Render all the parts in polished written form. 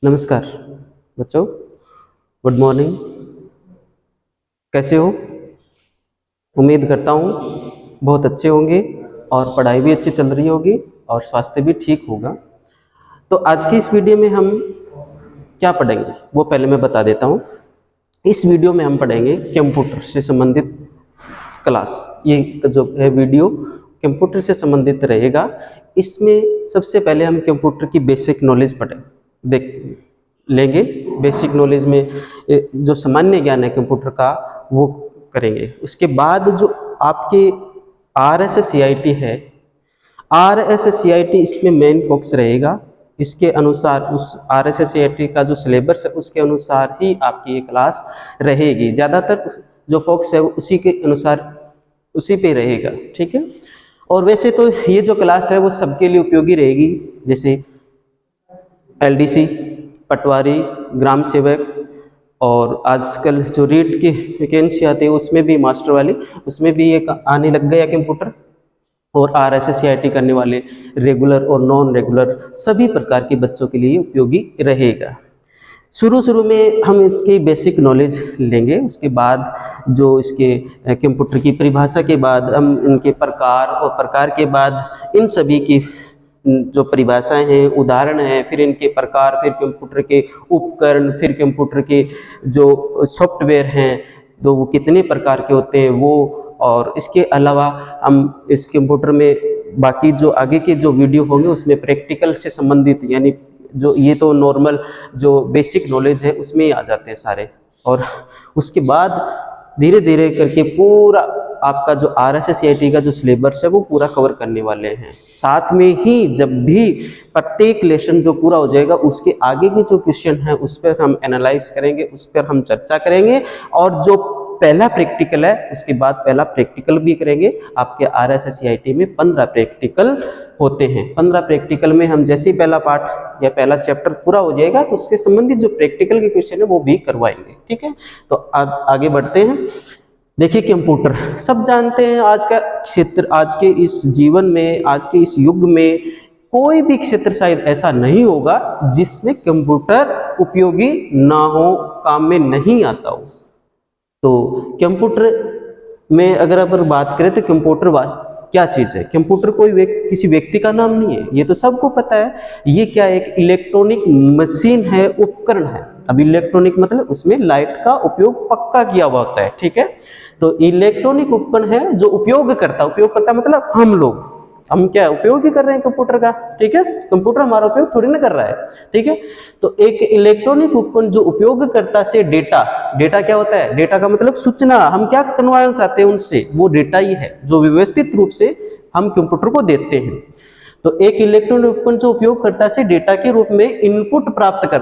नमस्कार बच्चों, good morning. कैसे हो? उम्मीद करता हूँ बहुत अच्छे होंगे और पढ़ाई भी अच्छी चल रही होगी और स्वास्थ्य भी ठीक होगा। तो आज की इस वीडियो में हम क्या पढ़ेंगे वो पहले मैं बता देता हूँ। इस वीडियो में हम पढ़ेंगे कंप्यूटर से संबंधित क्लास। ये जो है वीडियो कंप्यूटर से संबंधित रहेगा। इसमें सबसे पहले हम कंप्यूटर की बेसिक नॉलेज देख लेंगे। बेसिक नॉलेज में जो सामान्य ज्ञान है कंप्यूटर का वो करेंगे। उसके बाद जो आपके RSCIT है, RSCIT इसमें मेन फोकस रहेगा। इसके अनुसार उस RSCIT का जो सिलेबस है उसके अनुसार ही आपकी ये क्लास रहेगी। ज़्यादातर जो फोकस है उसी के अनुसार उसी पे रहेगा, ठीक है। और वैसे तो ये जो क्लास है वो सबके लिए उपयोगी रहेगी, जैसे LDC, पटवारी, ग्राम सेवक, और आजकल जो रीट की वैकेंसी आती है उसमें भी मास्टर वाली, उसमें भी एक आने लग गया कंप्यूटर। और RSCIT करने वाले रेगुलर और नॉन रेगुलर सभी प्रकार के बच्चों के लिए उपयोगी रहेगा। शुरू में हम इसकी बेसिक नॉलेज लेंगे। उसके बाद जो इसके कंप्यूटर की परिभाषा के बाद हम इनके प्रकार, और प्रकार के बाद इन सभी की जो परिभाषाएं हैं, उदाहरण हैं, फिर इनके प्रकार, फिर कंप्यूटर के उपकरण, फिर कंप्यूटर के जो सॉफ्टवेयर हैं तो वो कितने प्रकार के होते हैं वो। और इसके अलावा हम इस कंप्यूटर में बाकी जो आगे के जो वीडियो होंगे उसमें प्रैक्टिकल से संबंधित, यानी जो ये तो नॉर्मल जो बेसिक नॉलेज है उसमें ही आ जाते हैं सारे। और उसके बाद धीरे धीरे करके पूरा आपका जो RSCIT का जो सिलेबस है वो पूरा कवर करने वाले हैं। साथ में ही जब भी प्रत्येक लेसन जो पूरा हो जाएगा उसके आगे के जो क्वेश्चन है उस पर हम एनालाइज करेंगे, उस पर हम चर्चा करेंगे। और जो पहला प्रैक्टिकल है उसके बाद पहला प्रैक्टिकल भी करेंगे। आपके RSCIT में 15 प्रैक्टिकल होते हैं। 15 प्रैक्टिकल में हम जैसे ही पहला पार्ट या पहला चैप्टर पूरा हो जाएगा तो उससे संबंधित जो प्रैक्टिकल के क्वेश्चन है वो भी करवाएंगे, ठीक है। तो आगे बढ़ते हैं। देखिए, कंप्यूटर सब जानते हैं। आज का क्षेत्र, आज के इस जीवन में, आज के इस युग में कोई भी क्षेत्र शायद ऐसा नहीं होगा जिसमें कंप्यूटर उपयोगी ना हो, काम में नहीं आता हो। तो कंप्यूटर में अगर अपन बात करें तो कंप्यूटर क्या चीज़ है? कंप्यूटर कोई किसी व्यक्ति का नाम नहीं है, ये तो सबको पता है। ये क्या है? एक इलेक्ट्रॉनिक मशीन है, उपकरण है। अब इलेक्ट्रॉनिक मतलब उसमें लाइट का उपयोग पक्का किया हुआ होता है, ठीक है। तो इलेक्ट्रॉनिक उपकरण है जो उपयोगकर्ता मतलब हम लोग, हम क्या उपयोग ही कर रहे हैं कंप्यूटर का, ठीक है। कंप्यूटर हमारा उपयोग थोड़ी ना कर रहा है, ठीक है। तो एक इलेक्ट्रॉनिक उपकरण जो उपयोगकर्ता से डेटा क्या होता है? डेटा का मतलब सूचना, हम क्या करवाना चाहते हैं उनसे, वो डेटा ही है जो व्यवस्थित रूप से हम कंप्यूटर को देते हैं। तो एक इलेक्ट्रॉनिक उपकरण जो उपयोगकर्ता से डेटा के रूप में इनपुट प्राप्त कर,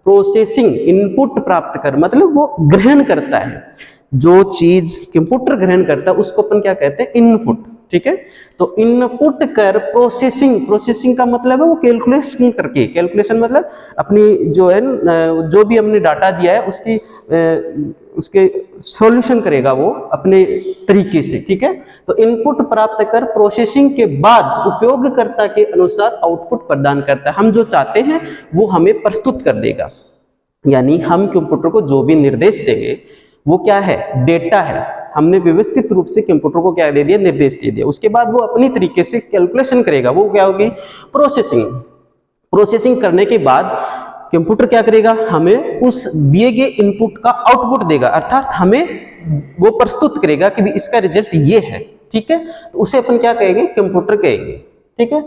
प्रोसेसिंग, इनपुट प्राप्त कर मतलब वो ग्रहण करता है। जो चीज कंप्यूटर ग्रहण करता है उसको अपन क्या कहते हैं? इनपुट, ठीक है। तो इनपुट कर प्रोसेसिंग का मतलब है वो कैलकुलेशन करके, कैलकुलेशन मतलब अपनी जो है जो भी हमने डाटा दिया है उसके सॉल्यूशन करेगा वो अपने तरीके से, ठीक है। तो इनपुट प्राप्त कर प्रोसेसिंग के बाद उपयोगकर्ता के अनुसार आउटपुट प्रदान करता है। हम जो चाहते हैं वो हमें प्रस्तुत कर देगा। यानी हम कंप्यूटर को जो भी निर्देश देंगे वो क्या है? डेटा है। हमने व्यवस्थित रूप से कंप्यूटर को क्या दे दिया? निर्देश दे दिया। उसके बाद वो अपनी तरीके से कैलकुलेशन करेगा, वो क्या होगी? प्रोसेसिंग करने के बाद कंप्यूटर क्या करेगा? हमें उस दिए गए इनपुट का आउटपुट देगा, अर्थात हमें वो प्रस्तुत करेगा कि भी इसका रिजल्ट ये है, ठीक है। तो उसे अपन क्या कहेंगे? कंप्यूटर कहेंगे, ठीक है।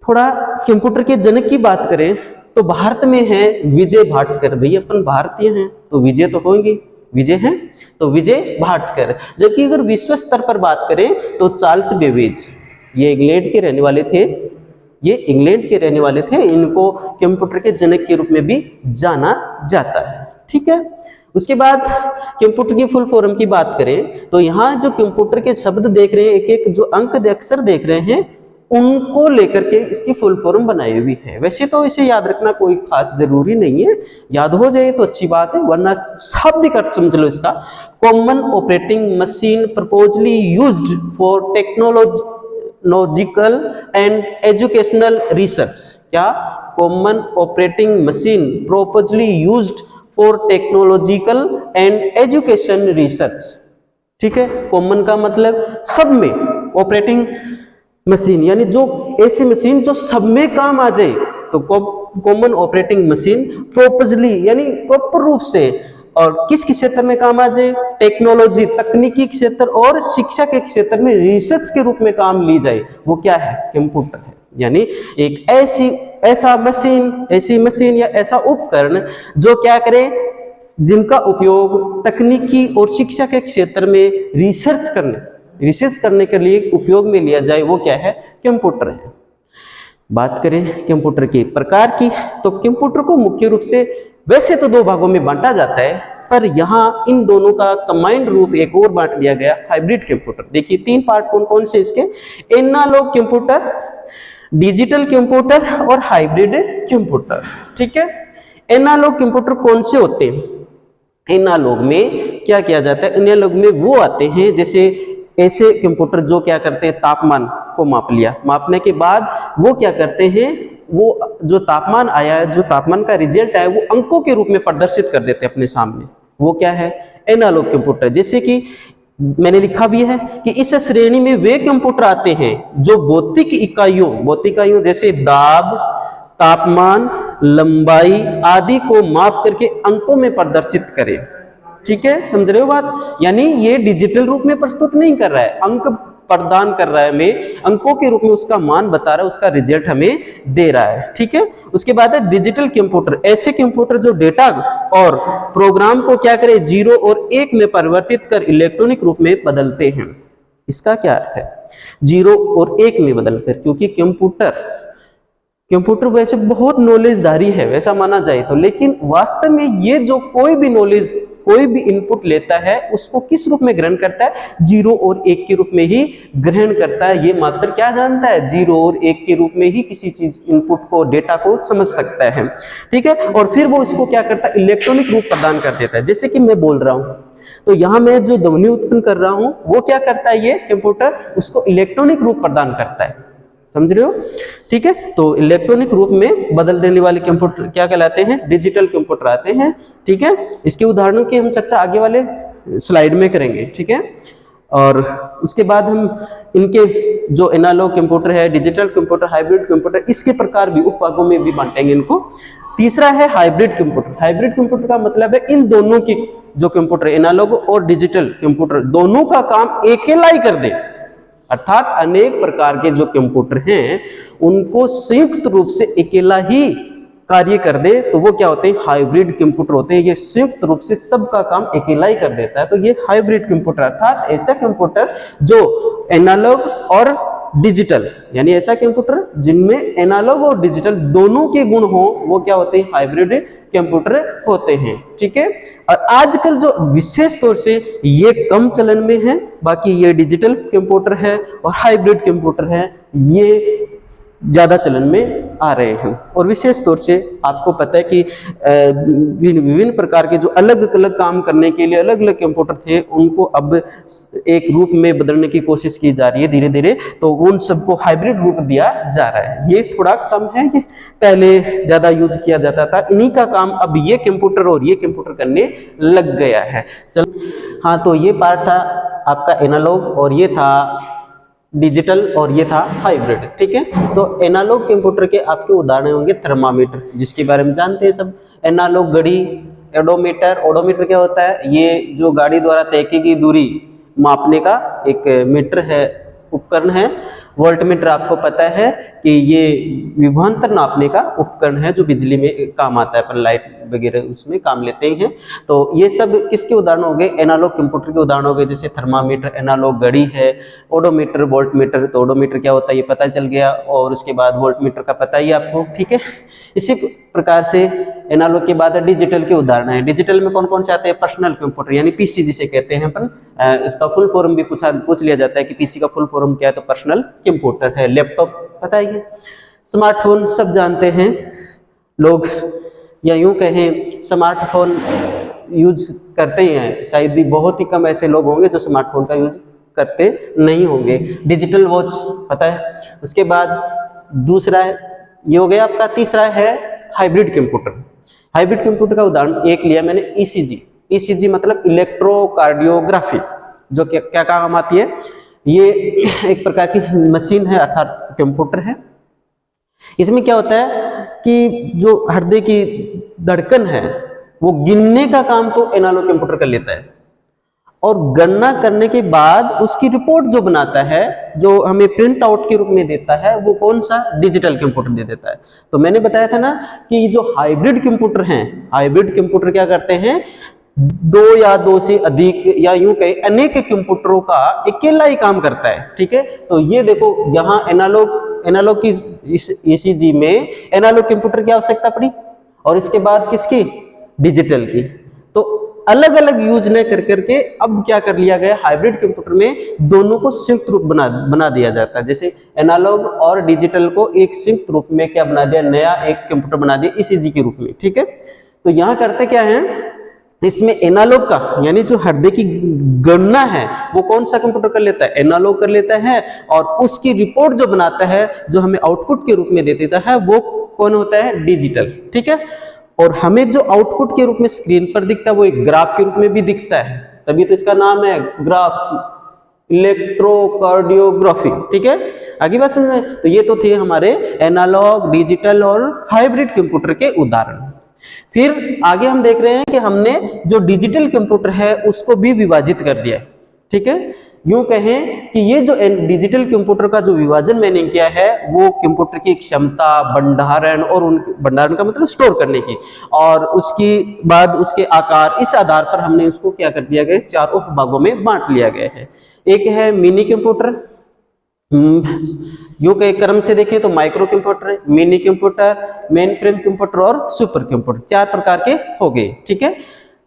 थोड़ा कंप्यूटर के जनक की बात करें तो भारत में है विजय भाटकर। भैया अपन भारतीय हैं तो विजय तो होंगे, विजय हैं तो विजय भाटकर। जबकि अगर विश्व स्तर पर बात करें तो चार्ल्स बेबेज, ये इंग्लैंड के रहने वाले थे। इनको कंप्यूटर के जनक के रूप में भी जाना जाता है, ठीक है। उसके बाद कंप्यूटर की फुल फॉर्म की बात करें तो यहाँ जो कंप्यूटर के शब्द देख रहे हैं, एक एक जो अंक अक्षर देख रहे हैं, उनको लेकर के इसकी फुल फॉर्म बनाई हुई है। वैसे तो इसे याद रखना कोई खास जरूरी नहीं है, याद हो जाए तो अच्छी बात है, वरना शाब्दिक अर्थ समझ लो इसका। Common operating machine purposely used for technological and educational research. क्या? Common operating machine purposely used for technological and education research. ठीक है, कॉमन का मतलब सब में, ऑपरेटिंग मशीन यानी जो ऐसी मशीन जो सब में काम आ जाए, तो कॉमन ऑपरेटिंग मशीन प्रोपोजली यानी प्रॉपर रूप से, और किस किस क्षेत्र में काम आ जाए? टेक्नोलॉजी, तकनीकी क्षेत्र और शिक्षा के क्षेत्र में रिसर्च के रूप में काम ली जाए, वो क्या है? कंप्यूटर है। यानी एक ऐसी मशीन या ऐसा उपकरण जो क्या करे, जिनका उपयोग तकनीकी और शिक्षा के क्षेत्र में रिसर्च करने के लिए उपयोग में लिया जाए, वो क्या है? कंप्यूटर है। बात करें कंप्यूटर के प्रकार की, तो कंप्यूटर को मुख्य रूप से वैसे तो दो भागों में बांटा जाता है, पर यहाँ इन दोनों का कंबाइंड रूप एक और बांट दिया गया, हाइब्रिड कंप्यूटर। देखिए तीन पार्ट कौन कौन से इसके? एनालॉग कंप्यूटर, डिजिटल कंप्यूटर और हाइब्रिड कंप्यूटर। ठीक है, एनालॉग कंप्यूटर कौन से होते हैं? एनालॉग में क्या किया जाता है? एनालॉग में वो आते हैं जैसे ऐसे कंप्यूटर जो क्या करते हैं, तापमान को माप लिया, मापने के बाद वो क्या करते हैं, वो जो तापमान आया है, जो तापमान का रिजल्ट आया, वो अंकों के रूप में प्रदर्शित कर देते हैं अपने सामने, वो क्या है? Analog computer. जैसे कि मैंने लिखा भी है कि इस श्रेणी में वे कंप्यूटर आते हैं जो भौतिक इकाइयों जैसे दाब, तापमान, लंबाई आदि को माप करके अंकों में प्रदर्शित करें। ठीक है, समझ रहे हो बात? यानी ये डिजिटल रूप में प्रस्तुत नहीं कर रहा है, अंक प्रदान कर रहा है, हमें अंकों के रूप में उसका मान बता रहा है, उसका रिजल्ट हमें दे रहा है। ठीक है, उसके बाद है डिजिटल कंप्यूटर। ऐसे कंप्यूटर जो डेटा और प्रोग्राम को क्या करे, 0 और 1 में परिवर्तित कर इलेक्ट्रॉनिक रूप में बदलते हैं। इसका क्या अर्थ है? 0 और 1 में बदलकर, क्योंकि कंप्यूटर वैसे बहुत नॉलेजधारी है वैसा माना जाए तो, लेकिन वास्तव में ये जो कोई भी नॉलेज, कोई भी इनपुट लेता है, उसको किस रूप में ग्रहण करता है? 0 और 1 के रूप में ही ग्रहण करता है। ये मात्र क्या जानता है? 0 और 1 के रूप में ही किसी चीज, इनपुट को, डेटा को समझ सकता है। ठीक है, और फिर वो इसको क्या करता है? इलेक्ट्रॉनिक रूप प्रदान कर देता है। जैसे कि मैं बोल रहा हूँ, तो यहाँ मैं जो ध्वनि उत्पन्न कर रहा हूँ, वो क्या करता है? ये कंप्यूटर उसको इलेक्ट्रॉनिक रूप प्रदान करता है। समझ रहे हो? ठीक है, तो इलेक्ट्रॉनिक रूप में बदल देने वाले कंप्यूटर क्या कहलाते हैं? डिजिटल कंप्यूटर आते हैं। ठीक है, इसके उदाहरणों की हम चर्चा आगे वाले स्लाइड में करेंगे। ठीक है, और उसके बाद हम इनके जो एनालॉग कंप्यूटर है, डिजिटल कंप्यूटर, हाइब्रिड कंप्यूटर, इसके प्रकार भी उपभागों में भी बांटेंगे इनको। तीसरा है हाइब्रिड कंप्यूटर। हाइब्रिड कंप्यूटर का मतलब है इन दोनों की जो कंप्यूटर, एनालॉग और डिजिटल कंप्यूटर, दोनों का काम अकेला ही कर दे, अर्थात अनेक प्रकार के जो कंप्यूटर हैं उनको संयुक्त रूप से अकेला ही कार्य कर दे, तो वो क्या होते हैं? हाइब्रिड कंप्यूटर होते हैं। ये संयुक्त रूप से सबका काम अकेला ही कर देता है, तो ये हाइब्रिड कंप्यूटर, अर्थात ऐसा कंप्यूटर जो एनालॉग और डिजिटल, यानी ऐसा कंप्यूटर जिनमें एनालॉग और डिजिटल दोनों के गुण हो, वो क्या होते हैं? हाइब्रिड कंप्यूटर होते हैं। ठीक है, और आजकल जो विशेष तौर से ये कम चलन में है, बाकी ये डिजिटल कंप्यूटर है और हाइब्रिड कंप्यूटर है, ये ज्यादा चलन में आ रहे हैं। और विशेष तौर से आपको पता है कि विभिन्न प्रकार के जो अलग अलग काम करने के लिए अलग अलग कंप्यूटर थे, उनको अब एक रूप में बदलने की कोशिश की जा रही है धीरे धीरे, तो उन सबको हाइब्रिड रूप दिया जा रहा है। ये थोड़ा कम है, ये पहले ज्यादा यूज किया जाता था, इन्हीं का काम अब ये कंप्यूटर और ये कंप्यूटर करने लग गया है। चलो, हाँ, तो ये पार्ट था आपका एनालॉग और ये था डिजिटल और ये था हाइब्रिड। ठीक है, तो एनालॉग कंप्यूटर के आपके उदाहरण होंगे थर्मामीटर, जिसके बारे में जानते हैं सब। एनालॉग घड़ी, ओडोमीटर। ओडोमीटर क्या होता है? ये जो गाड़ी द्वारा तय की गई दूरी मापने का एक मीटर है, उपकरण है। वोल्टमीटर आपको पता है कि ये विभवांतर नापने का उपकरण है जो बिजली में काम आता है, अपन लाइट वगैरह उसमें काम लेते हैं। तो ये सब किसके उदाहरण हो गए? एनालॉग कंप्यूटर के उदाहरण हो गए, जैसे थर्मामीटर, एनालॉग घड़ी है, ओडोमीटर, वोल्टमीटर। तो ओडोमीटर क्या होता है ये पता चल गया, और उसके बाद वोल्टमीटर का पता ही आपको। ठीक है, इसी प्रकार से एनालॉग के बाद डिजिटल के उदाहरण है। डिजिटल में कौन कौन से आते हैं? पर्सनल कंप्यूटर यानी पीसी जिसे कहते हैं अपन, इसका फुल फॉर्म भी पूछ लिया जाता है कि पीसी का फुल फॉर्म क्या है, तो पर्सनल कंप्यूटर है। लैपटॉप पता है, स्मार्टफोन सब जानते हैं लोग, या यूं कहें स्मार्टफोन यूज करते ही हैं, शायद भी बहुत ही कम ऐसे लोग होंगे जो स्मार्टफोन का यूज करते नहीं होंगे। डिजिटल वॉच पता है। उसके बाद दूसरा है ये हो गया आपका। तीसरा है हाइब्रिड कंप्यूटर। हाइब्रिड कंप्यूटर का उदाहरण एक लिया मैंने ईसीजी। ईसीजी मतलब इलेक्ट्रोकार्डियोग्राफी, जो क्या काम आती है। ये एक प्रकार की मशीन है अर्थात कंप्यूटर है। इसमें क्या होता है कि जो हृदय की धड़कन है वो गिनने का काम तो एनालॉग कंप्यूटर कर लेता है, और गणना करने के बाद उसकी रिपोर्ट जो बनाता है, जो हमें प्रिंट आउट के रूप में देता है, वो कौन सा, डिजिटल कंप्यूटर दे देता है। तो मैंने बताया था ना कि जो हाइब्रिड कंप्यूटर हैं, हाइब्रिड कंप्यूटर क्या करते हैं, दो या दो से अधिक या यूं कहे अनेक कंप्यूटरों का अकेला ही काम करता है। ठीक है, तो ये देखो यहाँ एनालॉग की इस ईसीजी में एनालॉग कंप्यूटर की आवश्यकता पड़ी, और इसके बाद किसकी, डिजिटल की। तो अलग अलग यूज न कर करके अब क्या कर लिया गया, हाइब्रिड कंप्यूटर में दोनों को संयुक्त रूप बना दिया जाता है। जैसे एनालॉग और डिजिटल को एक संयुक्त रूप में क्या बना दिया, नया एक कंप्यूटर बना दिया ईसीजी के रूप में। ठीक है, तो यहाँ करते क्या है, इसमें एनालॉग का यानी जो हृदय की गणना है वो कौन सा कंप्यूटर कर लेता है, एनालॉग कर लेता है, और उसकी रिपोर्ट जो बनाता है, जो हमें आउटपुट के रूप में दे देता है, वो कौन होता है, डिजिटल। ठीक है, और हमें जो आउटपुट के रूप में स्क्रीन पर दिखता है वो एक ग्राफ के रूप में भी दिखता है, तभी तो इसका नाम है ग्राफ, इलेक्ट्रोकार्डियोग्राफी। ठीक है, आगे बात समझ में। तो ये तो थे हमारे एनालॉग, डिजिटल और हाइब्रिड कंप्यूटर के उदाहरण। फिर आगे हम देख रहे हैं कि हमने जो डिजिटल कंप्यूटर है उसको भी विभाजित कर दिया है। ठीक है, यूं कहें कि ये जो डिजिटल कंप्यूटर का जो विभाजन मैंने किया है वो कंप्यूटर की क्षमता, भंडारण, और उन भंडारण का मतलब स्टोर करने की, और उसकी बाद उसके आकार, इस आधार पर हमने उसको क्या कर दिया गया, चार उपभागों में बांट लिया गया है। एक है मिनी कंप्यूटर, यूं के क्रम से देखें तो micro computer, mini computer, main frame computer और सुपर कंप्यूटर, चार प्रकार के हो गए। ठीक है,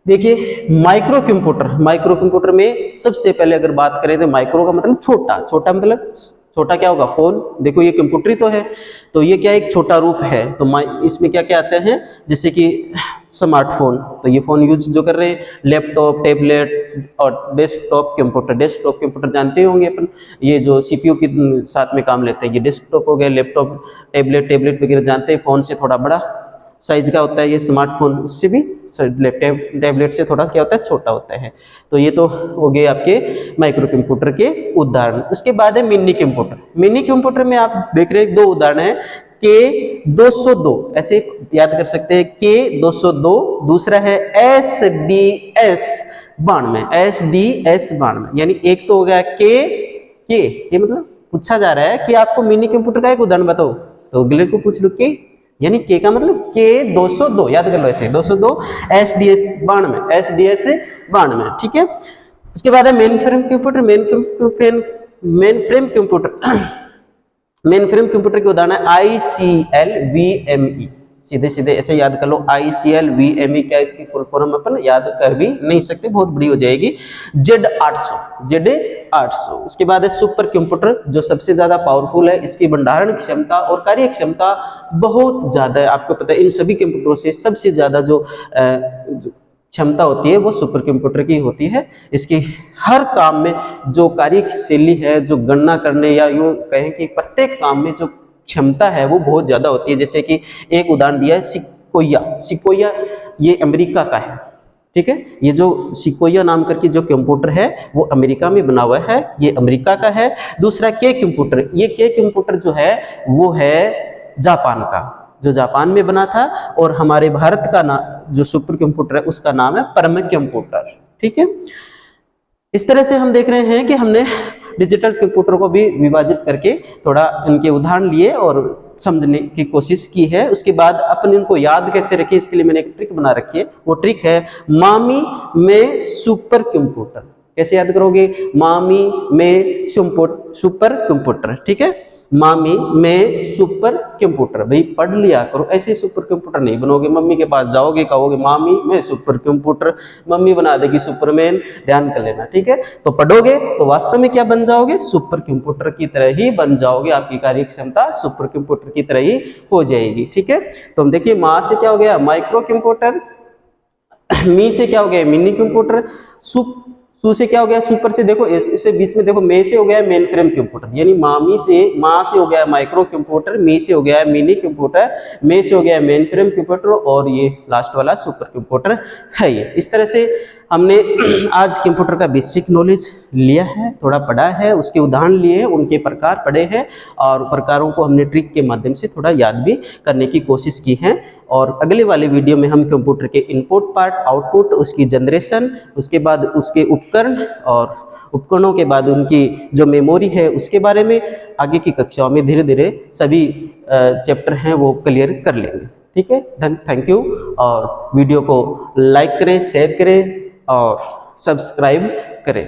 देखिए माइक्रो कंप्यूटर में सबसे पहले अगर बात करें तो माइक्रो का मतलब छोटा, छोटा मतलब छोटा क्या होगा, फोन। देखो ये कंप्यूटर ही तो है, तो ये क्या एक छोटा रूप है। तो इसमें क्या क्या आते हैं, जैसे कि स्मार्टफोन, तो ये फोन यूज जो कर रहे हैं, लैपटॉप, टैबलेट और डेस्कटॉप कंप्यूटर। डेस्कटॉप कंप्यूटर जानते होंगे अपन, ये जो सीपीयू के साथ में काम लेते हैं, ये डेस्कटॉप हो गया। लैपटॉप, टैबलेट वगैरह जानते हैं, फोन से थोड़ा बड़ा साइज का होता है ये स्मार्टफोन, उससे भी टैबलेट से थोड़ा क्या होता है, छोटा होता है। तो ये तो हो गए आपके माइक्रो कंप्यूटर के उदाहरण। उसके बाद है मिनी कंप्यूटर। मिनी कंप्यूटर में आप देख रहे हैं दो उदाहरण है, K202, ऐसे याद कर सकते हैं, K202। दूसरा है SDS 92, यानी एक तो हो गया के, ये मतलब पूछा जा रहा है कि आपको मिनी कंप्यूटर का एक उदाहरण बताओ, तो अगले को पूछ लो के, यानी के का मतलब K202, याद कर लो ऐसे 202, SDS 92। ठीक है, उसके बाद है main frame computer. Main frame computer के उदाहरण है ICL VME, सीधे सीधे ऐसे याद कर लो, ICL VME। क्या इसकी फुल फॉर्म अपन याद कर भी नहीं सकते, बहुत बड़ी हो जाएगी। Z800। उसके बाद है सुपर कंप्यूटर, जो सबसे ज्यादा पावरफुल है, इसकी भंडारण क्षमता और कार्य क्षमता बहुत ज्यादा है। आपको पता है इन सभी कंप्यूटरों से सबसे ज्यादा जो क्षमता होती है वो सुपर कंप्यूटर की होती है। इसकी हर काम में जो कार्यशैली है, जो गणना करने या यूं कहें कि प्रत्येक काम में जो क्षमता है वो बहुत ज्यादा होती है। जैसे कि एक उदाहरण दिया है सिकोया, ये अमेरिका का है। ठीक है, ये जो सिकोया नाम करके जो कंप्यूटर है वो अमेरिका में बना हुआ है, ये अमेरिका का है। दूसरा के कंप्यूटर, ये के कंप्यूटर जो है वो है जापान का, जो जापान में बना था, और हमारे भारत का जो सुपर कंप्यूटर है उसका नाम है परम कंप्यूटर। ठीक है, इस तरह से हम देख रहे हैं कि हमने डिजिटल कंप्यूटर को भी विभाजित करके थोड़ा इनके उदाहरण लिए और समझने की कोशिश की है। उसके बाद अपन इनको याद कैसे रखें, इसके लिए मैंने एक ट्रिक बना रखी है। वो ट्रिक है मामी में सुपर कंप्यूटर। कैसे याद करोगे, मामी में सुपर कंप्यूटर। ठीक है, मामी में सुपर कंप्यूटर, भाई पढ़ लिया करो, ऐसे सुपर कंप्यूटर नहीं बनोगे। मम्मी के पास जाओगे, कहोगे मामी में सुपर कंप्यूटर, मम्मी बना देगी सुपरमैन, ध्यान कर लेना। ठीक है, तो पढ़ोगे तो वास्तव में क्या बन जाओगे, सुपर कंप्यूटर की तरह ही बन जाओगे, आपकी कार्य क्षमता सुपर कंप्यूटर की तरह ही हो जाएगी। ठीक है, तो हम देखिए माँ से क्या हो गया, माइक्रो कंप्यूटर, मी से क्या हो गया, मिनी कंप्यूटर, सू से क्या हो गया, सुपर से देखो इससे बीच में देखो मे से हो गया मेन फ्रेम कंप्यूटर, यानी माँ से हो गया माइक्रो कंप्यूटर, मी से हो गया मिनी कंप्यूटर, मे से हो गया मेन फ्रेम कंप्यूटर, और ये लास्ट वाला सुपर कंप्यूटर है। ये इस तरह से हमने आज कंप्यूटर का बेसिक नॉलेज लिया है, थोड़ा पढ़ा है, उसके उदाहरण लिए हैं, उनके प्रकार पढ़े हैं, और प्रकारों को हमने ट्रिक के माध्यम से थोड़ा याद भी करने की कोशिश की है। और अगले वाले वीडियो में हम कंप्यूटर के इनपुट पार्ट, आउटपुट, उसकी जनरेशन, उसके बाद उसके उपकरण, और उपकरणों के बाद उनकी जो मेमोरी है उसके बारे में आगे की कक्षाओं में धीरे धीरे सभी चैप्टर हैं वो क्लियर कर लेंगे। ठीक है, थैंक यू। और वीडियो को लाइक करें, शेयर करें और सब्सक्राइब करें।